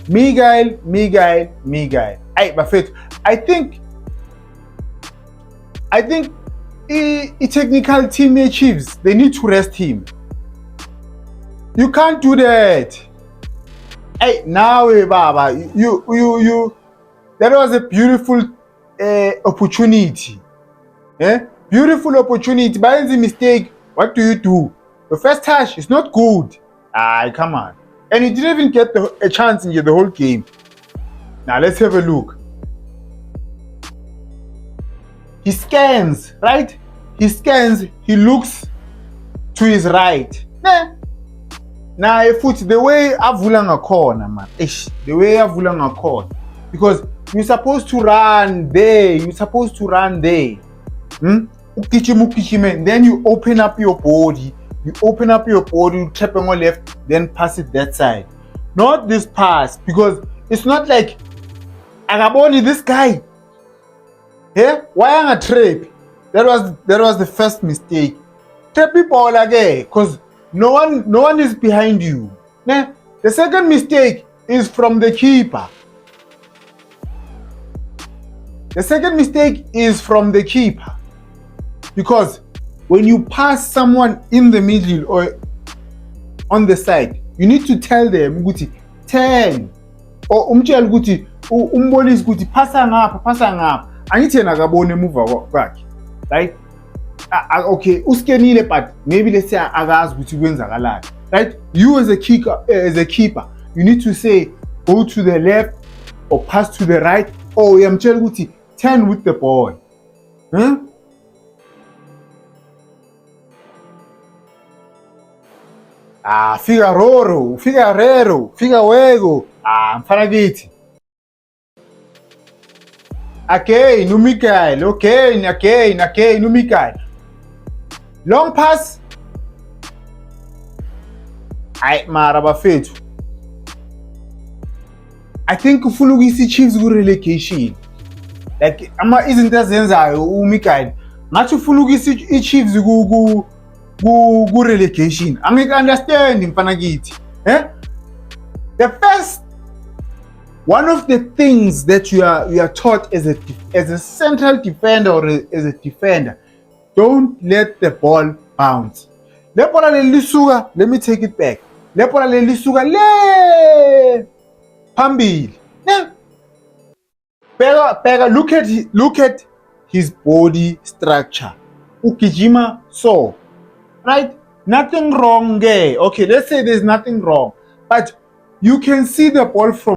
Miguel. Hey, bafethu, I think a technical team Chiefs, they need to rest him. You can't do that. Hey, now, Baba, you. That was a beautiful opportunity. Beautiful opportunity. By the mistake, what do? The first touch is not good. Come on. And he didn't even get a chance in the whole game. Now, let's have a look. He scans, right? He scans, he looks to his right. Now, the way Avulanga corner, man. The way Avulanga corner. Because you're supposed to run there. Then you open up your body. You tap on your left, then pass it that side. Not this pass, because it's not like Agaboni, this guy. Why am I trap? That was the first mistake. Trap people again, because no one is behind you. The second mistake is from the keeper. Because when you pass someone in the middle or on the side, you need to tell them, Guti, turn. Or umtshela ukuthi umbonise ukuthi phasa ngapha. Angithi yena akabone move back. Right? Okay, uskenile, but maybe let's say akazi ukuthi kwenzakalani. Right? You as a keeper, you need to say go to the left or pass to the right, or uyamtshela ukuthi turn with the ball. Figueroa, mfana kithi. Again, Miguel. Long pass. Mara bafethu. I think ufuna ukuyisa Chiefs ku relegation. Like izinto azenzayo Miguel. Ngathi ufuna ukuyisa Chiefs ku relegation. Angeke understand mfana kithi. The first one of the things that you are taught as a central defender or as a defender, don't let the ball bounce. Le bola lelisuka, let me take it back. Le bola lelisuka le phambili. Bheka, look at his body structure. Ugijima so. Right? Nothing wrong there. Okay, let's say there's nothing wrong. But you can see the ball from